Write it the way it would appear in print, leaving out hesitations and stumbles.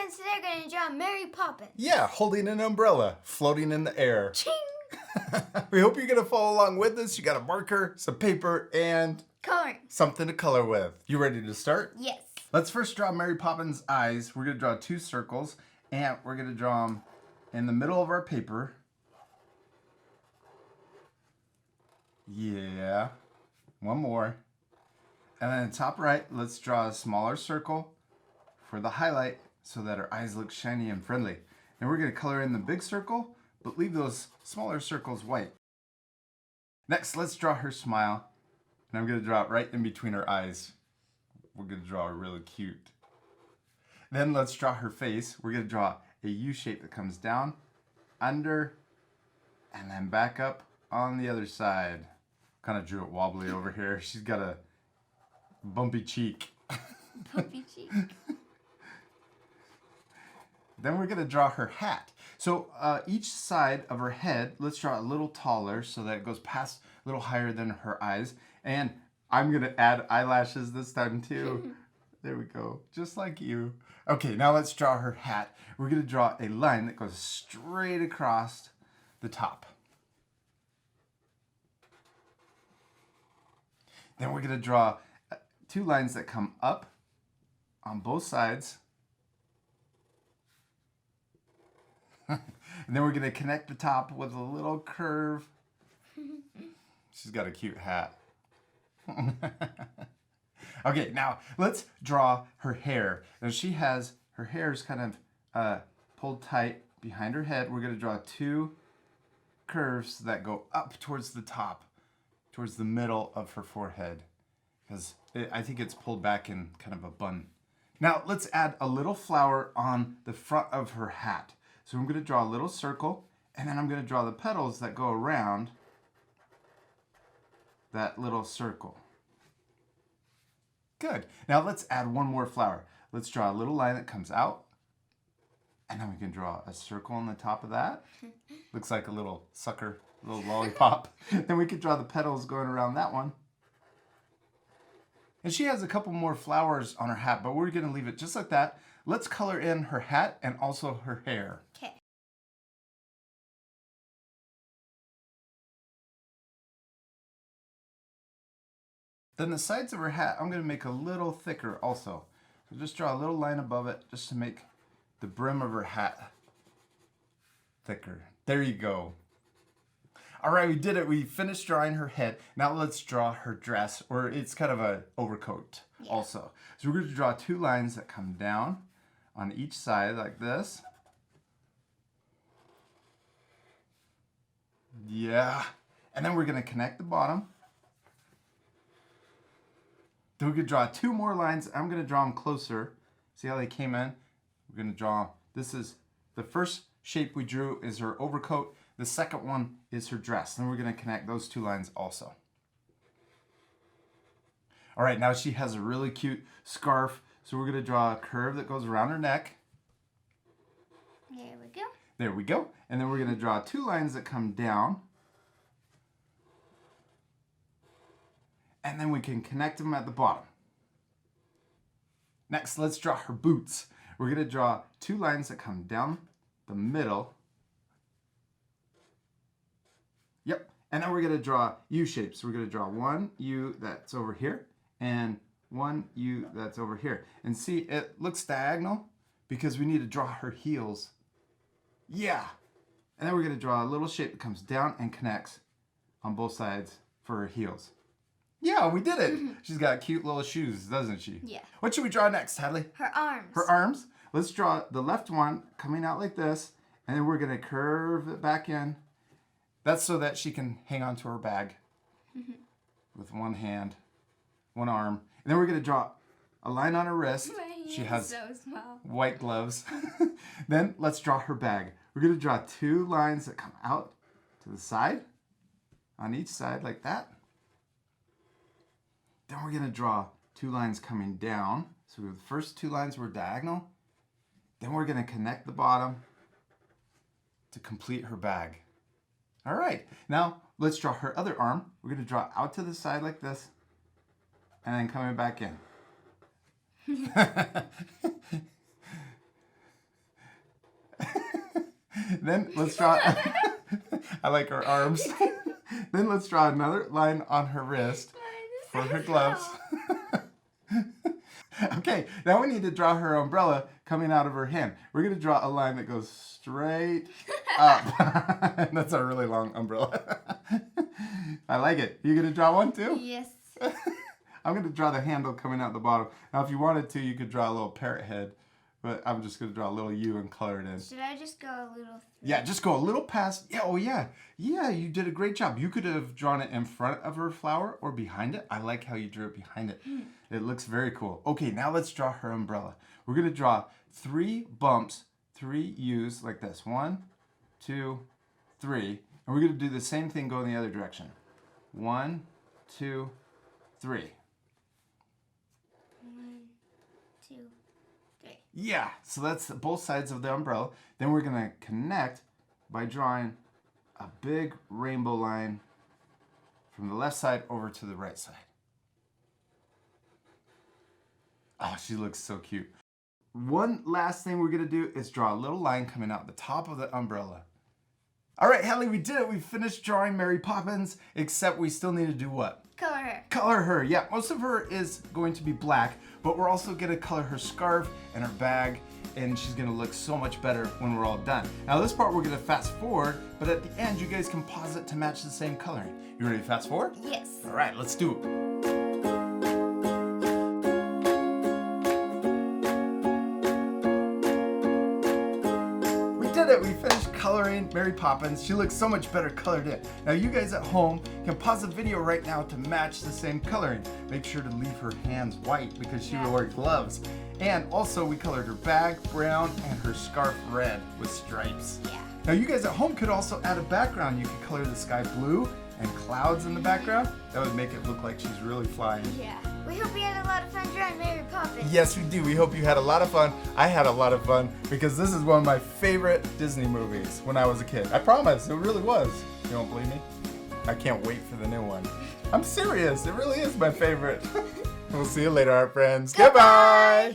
friends, today we're going to draw Mary Poppins. Yeah, holding an umbrella, floating in the air. Ching! We hope you're going to follow along with us. You got a marker, some paper, and Coloring. something to color with. You ready to start? Yes. Let's first draw Mary Poppins' eyes. We're going to draw 2 circles, and we're going to draw them in the middle of our paper. Yeah. One more. And then top right, let's draw a smaller circle for the highlight so that our eyes look shiny and friendly. And we're going to color in the big circle, but leave those smaller circles white. Next, let's draw her smile. And I'm going to draw it right in between her eyes. We're going to draw her really cute. Then let's draw her face. We're going to draw a U shape that comes down, under, and then back up on the other side. Kind of drew it wobbly over here. She's got a bumpy cheek. Bumpy cheek. Then we're going to draw her hat. So each side of her head, let's draw a little taller so that it goes past a little higher than her eyes. And I'm going to add eyelashes this time too. There we go. Just like you. Okay, now let's draw her hat. We're going to draw a line that goes straight across the top. Then we're going to draw 2 lines that come up on both sides. And then we're going to connect the top with a little curve. She's got a cute hat. Okay, now let's draw her hair. Now her hair is kind of pulled tight behind her head. We're going to draw 2 curves that go up towards the top, towards the middle of her forehead. Because I think it's pulled back in kind of a bun. Now let's add a little flower on the front of her hat. So I'm going to draw a little circle, and then I'm going to draw the petals that go around that little circle. Good. Now let's add one more flower. Let's draw a little line that comes out, and then we can draw a circle on the top of that. Looks like a little sucker, a little lollipop. Then we could draw the petals going around that one. And she has a couple more flowers on her hat, but we're going to leave it just like that. Let's color in her hat and also her hair. Okay. Then the sides of her hat, I'm going to make a little thicker also. So just draw a little line above it just to make the brim of her hat thicker. There you go. All right, we did it. We finished drawing her head. Now let's draw her dress, or it's kind of an overcoat also. So we're going to draw 2 lines that come down on each side like this. Yeah. And then we're going to connect the bottom. Then we could draw 2 more lines. I'm going to draw them closer. See how they came in? We're going to draw, this is the first shape we drew is her overcoat. The second one is her dress. Then we're going to connect those 2 lines also. All right, now she has a really cute scarf. So we're going to draw a curve that goes around her neck. There we go. There we go. And then we're going to draw 2 lines that come down. And then we can connect them at the bottom. Next, let's draw her boots. We're going to draw 2 lines that come down the middle. Yep. And then we're going to draw U shapes. We're going to draw 1 U that's over here and 1 U that's over here. And see, it looks diagonal because we need to draw her heels. Yeah. And then we're going to draw a little shape that comes down and connects on both sides for her heels. Yeah, we did it. She's got cute little shoes, doesn't she? Yeah. What should we draw next, Hadley? Her arms. Her arms. Let's draw the left one coming out like this, and then we're going to curve it back in. That's so that she can hang on to her bag with one hand, one arm. And then we're going to draw a line on her wrist. She has so small. White gloves. Then let's draw her bag. We're going to draw 2 lines that come out to the side, on each side like that. Then we're going to draw 2 lines coming down. So the first 2 lines were diagonal. Then we're going to connect the bottom to complete her bag. All right, now let's draw her other arm. We're going to draw out to the side like this, and then coming back in. Then let's draw. I like her arms. Then let's draw another line on her wrist for her gloves. Okay, now we need to draw her umbrella coming out of her hand. We're going to draw a line that goes straight up. That's a really long umbrella. I like it. You going to draw one too? Yes. I'm going to draw the handle coming out the bottom. Now, if you wanted to, you could draw a little parrot head. But I'm just going to draw a little U and color it in. Should I just go a little through? Yeah, just go a little past. Yeah, oh yeah. Yeah, you did a great job. You could have drawn it in front of her flower or behind it. I like how you drew it behind it. It looks very cool. Okay, now let's draw her umbrella. We're going to draw 3 bumps, 3 U's like this. 1, 2, 3. And we're going to do the same thing, go in the other direction. 1, 2, 3. 1, 2, 3. Yeah, so that's both sides of the umbrella. Then we're going to connect by drawing a big rainbow line from the left side over to the right side. Oh, she looks so cute. One last thing we're going to do is draw a little line coming out the top of the umbrella. All right, Hallie, we did it. We finished drawing Mary Poppins, except we still need to do what? Color her. Color her. Yeah, most of her is going to be black, but we're also going to color her scarf and her bag, and she's going to look so much better when we're all done. Now, this part we're going to fast forward, but at the end, you guys can pause it to match the same coloring. You ready to fast forward? Yes. All right, let's do it. We finished coloring Mary Poppins. She looks so much better colored in. Now you guys at home can pause the video right now to match the same coloring. Make sure to leave her hands white because she will wear gloves. And also we colored her bag brown and her scarf red with stripes. Yeah. Now you guys at home could also add a background. You could color the sky blue and clouds in the background. That would make it look like she's really flying. Yeah. We hope you had a lot of fun drawing Mary Poppins. Yes, we do. We hope you had a lot of fun. I had a lot of fun because this is one of my favorite Disney movies when I was a kid. I promise, it really was. You don't believe me? I can't wait for the new one. I'm serious. It really is my favorite. We'll see you later, our friends. Goodbye.